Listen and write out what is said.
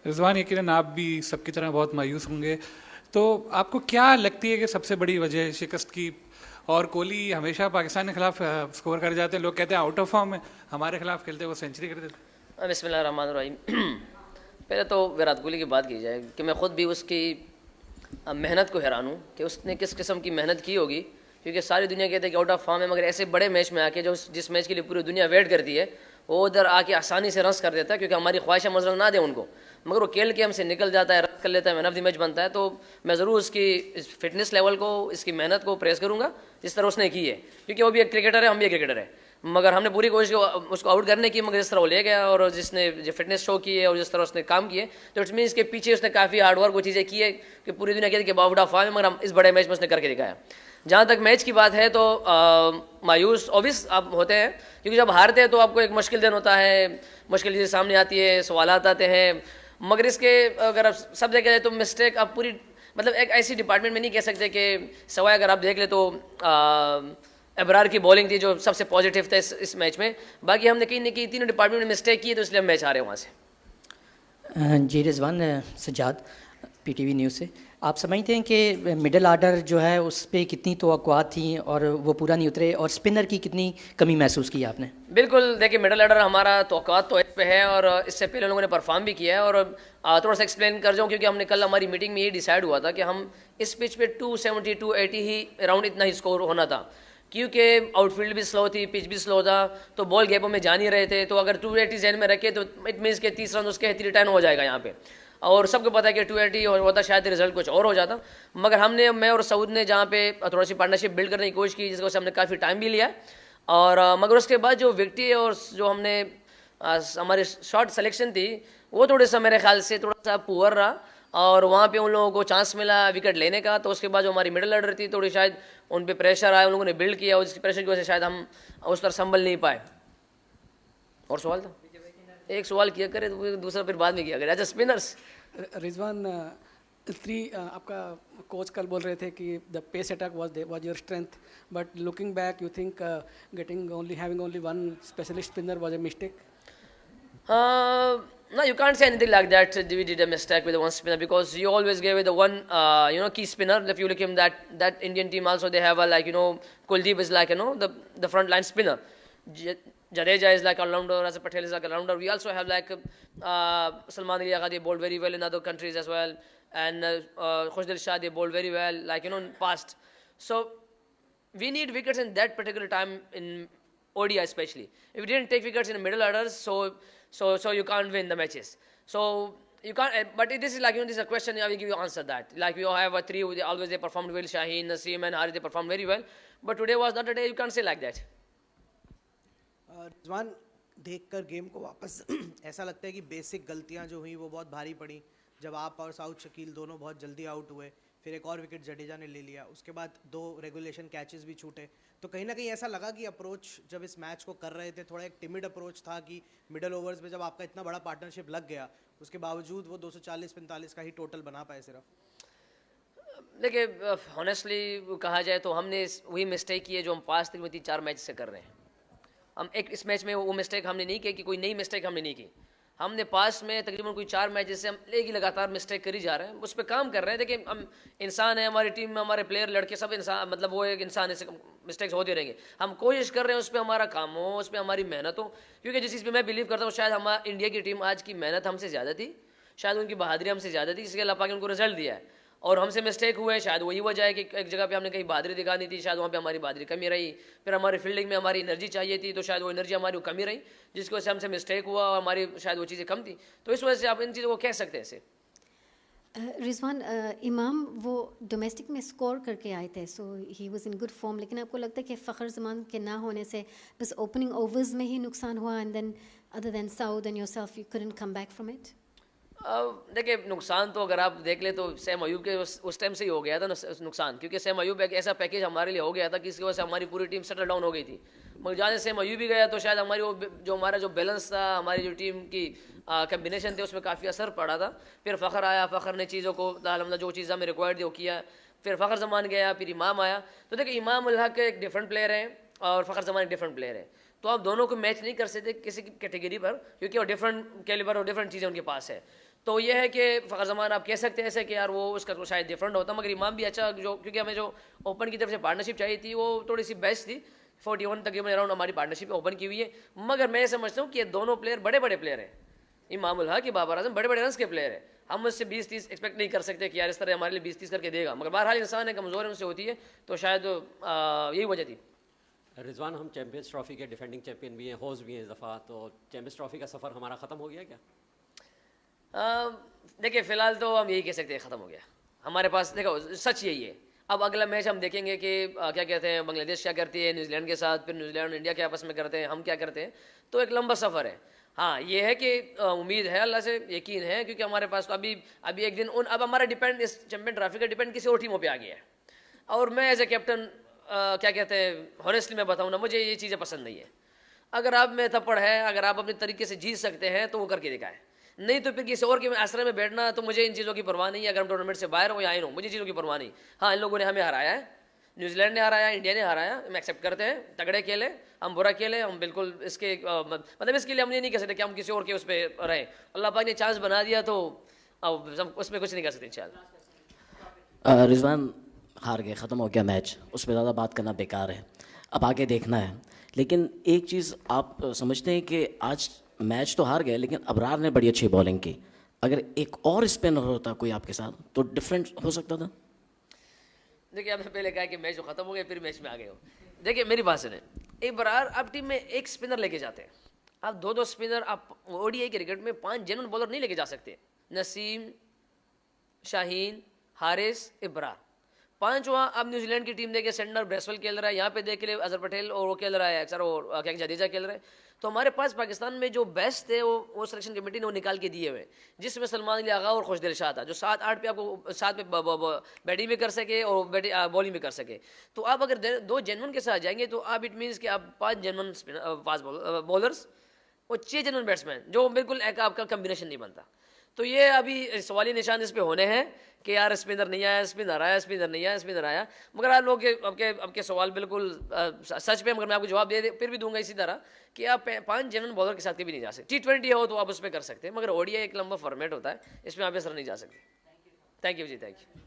رضوان یقیناً آپ بھی سب کی طرح بہت مایوس ہوں گے، تو آپ کو کیا لگتی ہے کہ سب سے بڑی وجہ شکست کی؟ اور کوہلی ہمیشہ پاکستان کے خلاف اسکور کر جاتے ہیں، لوگ کہتے ہیں آؤٹ آف فارم ہے، ہمارے خلاف کھیلتے وہ سینچری کر دیتے. بسم اللہ الرحمن الرحیم. پہلے تو وراٹ کوہلی کی بات کی جائے کہ میں خود بھی اس کی محنت کو حیران ہوں کہ اس نے کس قسم کی محنت کی ہوگی، کیونکہ ساری دنیا کہتے ہیں کہ آؤٹ آف فارم ہے، مگر ایسے بڑے میچ میں آ کے جس میچ کے لیے پوری دنیا ویٹ کرتی ہے وہ ادھر آ کے آسانی سے رنس کر دیتا ہے، کیونکہ ہماری خواہشیں مزل نہ دیں ان کو، مگر وہ کھیل کے ہم سے نکل جاتا ہے، رن کر لیتا ہے، مین آف دی میچ بنتا ہے. تو میں ضرور اس کی فٹنس لیول کو، اس کی محنت کو پریز کروں گا جس طرح اس نے کی ہے، کیونکہ وہ بھی ایک کرکٹر ہے، ہم بھی ایک کرکٹر ہیں، مگر ہم نے پوری کوشش اس کو آؤٹ کرنے کی، مگر جس طرح وہ لے گیا اور جس نے جو فٹنس شو کی ہے اور جس طرح اس نے کام کیے، تو اٹس مینس کے پیچھے اس نے کافی ہارڈ ورک وہ چیزیں کی ہے کہ پوری دنیا کہتی ہے کہ آؤٹ آف فارم ہے، مگر ہم اس بڑے میچ میں اس نے کر کے دکھایا. جہاں تک میچ کی بات ہے تو مایوس اوبیس آپ ہوتے ہیں، کیونکہ جب ہارتے ہیں تو آپ کو ایک مشکل دن ہوتا ہے، مشکل چیزیں سامنے آتی ہے، سوالات آتے ہیں، مگر اس کے اگر آپ سب دیکھا جائے تو مسٹیک آپ پوری مطلب ایک ایسی ڈپارٹمنٹ میں نہیں کہہ سکتے کہ سوائے اگر آپ دیکھ لیں تو ابرار کی بولنگ تھی جو سب سے پازیٹیو تھا اس میچ میں، باقی ہم نے کہیں نہ کہیں تینوں ڈپارٹمنٹ میں مسٹیک کی ہے، تو اس لیے ہم میچ ہارے وہاں سے. جی Rizwan, Sajjad P T V news سے. آپ سمجھتے ہیں کہ مڈل آرڈر جو ہے اس پہ کتنی توقعات تھیں اور وہ پورا نہیں اترے، اور اسپنر کی کتنی کمی محسوس کی آپ نے؟ بالکل، دیکھیے مڈل آرڈر ہمارا توقعات تو اس پہ ہے اور اس سے پہلے لوگوں نے پرفارم بھی کیا ہے، اور تھوڑا سا ایکسپلین کر جاؤں کیونکہ ہم نے کل ہماری میٹنگ میں یہ ڈیسائیڈ ہوا تھا کہ ہم اس پچ پہ 270 280 ہی اراؤنڈ اتنا ہی اسکور ہونا تھا، کیونکہ آؤٹ فیلڈ بھی سلو تھی، پچ بھی سلو تھا، تو بال گیپوں میں جا نہیں رہے تھے، تو اگر 280 ذہن میں رکھے تو اٹ مینس کہ 30 رن اس کے 3 ہو جائے گا یہاں پہ، اور سب کو پتا ہے کہ 280 ہوتا شاید رزلٹ کچھ اور ہو جاتا، مگر ہم نے، میں اور سعود نے جہاں پہ تھوڑا سی پارٹنرشپ بلڈ کرنے کی کوشش کی، جس کو ہم نے کافی ٹائم بھی لیا، اور مگر اس کے بعد جو وکٹیں اور جو ہم نے ہماری شارٹ سلیکشن تھی وہ تھوڑے سا میرے خیال سے تھوڑا سا پور رہا، اور وہاں پہ ان لوگوں کو چانس ملا وکٹ لینے کا، تو اس کے بعد جو ہماری مڈل آرڈر تھی تھوڑی شاید ان پہ پریشر آیا، ان لوگوں نے بلڈ کیا، اور اس کی پریشر کی وجہ سے شاید ہم اس طرح سنبھل نہیں پائے. اور سوال تھا ایک سوال کیا کرے تو دوسرا پھر بعد میں کیا کرے. اچھا اسپنرس. رضوان، آپ کا کوچ کل بول رہے تھے کہ the pace attack was your strength, but looking back you think having only one specialist spinner was a mistake? No, you can't say anything like that. We did a mistake with the one spinner because you always gave it the one, key spinner. If you look him, that Indian team also they have a Kuldeep is the front line spinner. Jadeja is like all-rounder. Rasa Patel is like a rounder. We also have Salman Ali Agha, they bowled very well in other countries as well, and Khushdil Shah, they bowled very well in past. So we need wickets in that particular time in ODI especially. If you didn't take wickets in the middle orders, so you can't win the matches. So you can't. But this is this is a question. I will give you answer that. Like we have three. Always they performed well. Shaheen, Naseem, and Harith, they performed very well. But today was not a day. You can't say like that. رضوان، دیکھ کر game کو واپس ایسا لگتا ہے کہ basic غلطیاں جو ہوئیں وہ بہت بھاری پڑیں. جب آپ اور سعود شکیل دونوں بہت جلدی آؤٹ ہوئے، پھر ایک اور وکٹ جڈیجا نے لے لیا، اس کے بعد 2 ریگولیشن کیچز بھی چھوٹے، تو کہیں نہ کہیں ایسا لگا کہ اپروچ جب اس میچ کو کر رہے تھے تھوڑا ایک ٹیمڈ اپروچ تھا کہ مڈل اوورز میں جب آپ کا اتنا بڑا پارٹنرشپ لگ گیا اس کے باوجود وہ 240-45 کا ہی ٹوٹل بنا پائے صرف؟ دیکھیے ہانیسٹلی کہا جائے تو ہم نے وہی مسٹیک کی ہے جو ہم پاس تک میں 3-4 میچ سے کر رہے ہیں. ہم ایک اس میچ میں وہ مسٹیک ہم نے نہیں کی کہ کوئی نئی مسٹیک ہم نے نہیں کی. ہم نے پاس میں تقریباً کوئی 4 میچ جیسے ہم ایک ہی لگاتار مسٹیک کری جا رہے ہیں، اس پہ کام کر رہے ہیں. دیکھیں ہم انسان ہیں، ہماری ٹیم میں ہمارے پلیئر لڑکے سب انسان، مطلب وہ ایک انسان ہے، مسٹیکس ہوتے رہیں گے. ہم کوشش کر رہے ہیں اس پہ ہمارا کام ہو، اس پہ ہماری محنت ہو، کیونکہ جس چیز پہ میں بلیو کرتا ہوں شاید ہمارا انڈیا کی ٹیم آج کی محنت ہم سے زیادہ تھی، شاید ان کی بہادری ہم سے زیادہ تھی، اس کے اللہ پاک نے ان کو رزلٹ دیا ہے، اور ہم سے مسٹیک ہوئے. شاید وہی وجہ ہے کہ ایک جگہ پہ ہم نے کہیں بہادری دکھانی تھی، شاید وہاں پہ ہماری بہادری کمی رہی. پھر ہماری فیلڈنگ میں ہماری انرجی چاہیے تھی، تو شاید وہ انرجی ہماری کمی رہی، جس کی وجہ سے ہم سے مسٹیک ہوا اور ہماری شاید وہ چیزیں کم تھیں. تو اس وجہ سے آپ ان چیزوں کو کہہ سکتے ہیں ایسے. رضوان، امام وہ ڈومیسٹک میں اسکور کر کے آئے تھے، so he was in good form, لیکن آپ کو لگتا ہے کہ فخر زمان کے نہ ہونے سے بس اوپننگ اوورز میں ہی نقصان ہوا، اینڈ دین ادر دین سعود and yourself you couldn't come back from it؟ دیکھیں نقصان تو اگر آپ دیکھ لیں تو سیم ایوب کے اس ٹائم سے ہی ہو گیا تھا نقصان، کیونکہ سیم ایوب ایک ایسا پیکیج ہمارے لیے ہو گیا تھا کہ اس کی وجہ سے ہماری پوری ٹیم سیٹل ڈاؤن ہو گئی تھی. مگر جہاں سے سیم ایوب بھی گیا تو شاید ہماری وہ جو ہمارا جو بیلنس تھا، ہماری جو ٹیم کی کمبینیشن تھی، اس میں کافی اثر پڑا تھا. پھر فخر آیا، فخر نے چیزوں کو الحمدللہ جو چیز ہمیں ریکوائرڈ تھی وہ کیا. پھر فخر زمان گیا، پھر امام آیا. تو دیکھیں امام الحق ایک ڈفرینٹ پلیئر ہے اور فخر زمان ایک ڈفرینٹ پلیئر ہے. تو آپ دونوں کو میچ نہیں کر سکتے کسی کی کیٹیگری پر, کیونکہ وہ ڈفرینٹ کیلیبر اور ڈفرینٹ چیزیں ان کے پاس ہے. تو یہ ہے کہ فخر زمان آپ کہہ سکتے ہیں ایسے کہ یار وہ اس کا تو شاید ڈفرینٹ ہوتا, مگر امام بھی اچھا, جو کیونکہ ہمیں جو اوپن کی طرف سے پارٹنرشپ چاہیے تھی وہ تھوڑی سی بیسٹ تھی. 41 تقریباً اراؤنڈ ہماری پارٹنرشپ اوپن کی ہوئی ہے, مگر میں یہ سمجھتا ہوں کہ یہ دونوں پلیئر بڑے بڑے پلیئر ہیں. امام الحق کی بابر اعظم بڑے بڑے رنس کے پلیئر ہیں, ہم اس سے 20-30 ایکسپیکٹ نہیں کر سکتے کہ یار اس طرح ہمارے لیے 20-30 کر کے دے گا, مگر بہرحال انسان ہے, کمزور ان سے ہوتی ہے, تو شاید یہی وجہ تھی. رضوان, ہم چیمپئنز ٹرافی کے ڈیفینڈنگ چیمپئن بھی ہیں, ہوسٹ بھی ہیں اس دفعہ, تو چیمپئنز ٹرافی کا سفر ہمارا ختم ہو گیا کیا؟ دیکھیں فی الحال تو ہم یہی کہہ سکتے ہیں ختم ہو گیا ہمارے پاس. دیکھو سچ یہی ہے, اب اگلا میچ ہم دیکھیں گے کہ کیا کہتے ہیں بنگلہ دیش کیا کرتی ہے نیوزی لینڈ کے ساتھ, پھر نیوزی لینڈ انڈیا کے آپس میں کرتے ہیں, ہم کیا کرتے ہیں, تو ایک لمبا سفر ہے. ہاں یہ ہے کہ امید ہے, اللہ سے یقین ہے, کیونکہ ہمارے پاس تو ابھی ایک دن اب ہمارا ڈیپینڈ اس چیمپئن ٹرافی کا ڈیپینڈ کسی اور ٹیموں پہ آ گیا ہے. اور میں ایز اے کیپٹن کیا کہتے ہیں ہانیسٹلی میں بتاؤں نا, مجھے یہ چیزیں پسند نہیں ہے. اگر آپ میں تھپڑ ہے, اگر آپ اپنے طریقے سے جیت سکتے ہیں تو وہ کر کے دکھائیں, نہیں تو پھر کسی اور کے آسرے میں بیٹھنا, تو مجھے ان چیزوں کی پرواہ نہیں ہے. اگر ہم ٹورنامنٹ سے باہر ہوں یا آئے ہوں, مجھے چیزوں کی پرواہ نہیں. ہاں ان لوگوں نے ہمیں ہرایا ہے, نیوزی لینڈ نے ہرایا, انڈیا نے ہرایا, ہم ایکسیپٹ کرتے ہیں, تگڑے کھیلے, ہم برا کھیلے, ہم بالکل اس کے مطلب اس کے لیے ہم یہ نہیں کہہ سکتے کہ ہم کسی اور کے اس پہ رہیں. اللہ پاک نے چانس بنا دیا تو اس میں کچھ نہیں کر سکتے انشاءاللہ. رضوان ہار گئے, ختم ہو گیا میچ, اس پہ زیادہ بات کرنا بیکار ہے, اب آگے دیکھنا ہے. لیکن ایک چیز آپ سمجھتے ہیں کہ آج میچ تو ہار گئے, لیکن ابرار نے بڑی اچھی بالنگ کی, اگر ایک اور اسپنر ہوتا کوئی آپ کے ساتھ تو ڈفرینٹ ہو سکتا تھا. دیکھیے آپ نے پہلے کہا کہ میچ ختم ہو گیا, پھر میچ میں آ گئے ہو. دیکھیے میری بات سنیں, ابرار آپ ٹیم میں ایک اسپنر لے کے جاتے ہیں, آپ دو اسپنر, آپ او ڈی آئی کرکٹ میں 5 جینون بالر نہیں لے کے جا سکتے. نسیم, شاہین, حارث, ابرار, 5 وہاں. آپ نیوزی لینڈ کی ٹیم دیکھیں, سینڈر بریسول کھیل رہا ہے, یہاں پہ دیکھ لیں اظہر پٹیل اور وہ کھیل رہا ہے سر, اور کیا جڈیجہ کھیل رہا ہے. تو ہمارے پاس پاکستان میں جو بیسٹ تھے وہ سلیکشن کمیٹی نے وہ نکال کے دیے ہوئے, جس میں سلمان علی آغا اور خوش دل شاہ تھا, جو 7-8 پہ آپ کو 7 پہ بیٹنگ بھی کر سکے اور بالنگ بھی کر سکے. تو آپ اگر 2 جینون کے ساتھ جائیں گے تو آپ اٹ مینس کہ آپ 5 جینون فاسٹ بولرس اور 6 جینون بیٹسمین, جو بالکل ایک آپ کا کمبینیشن نہیں بنتا. تو یہ ابھی سوالی نشان اس پہ ہونے ہیں کہ یار اسپنر نہیں آیا, اسپنر آیا, اسپنر نہیں آیا, اسپنر آیا. مگر آپ لوگ آپ کے سوال بالکل سچ پہ, مگر میں آپ کو جواب پھر بھی دوں گا اسی طرح کہ آپ 5 جنرل بالر کے ساتھ کبھی نہیں جا سکتے. T20 ہو تو آپ اس پہ کر سکتے ہیں, مگر اوڈی ایک لمبا فارمیٹ ہوتا ہے, اس میں آپ اس طرح نہیں جا سکتے. تھینک یو جی, تھینک یو.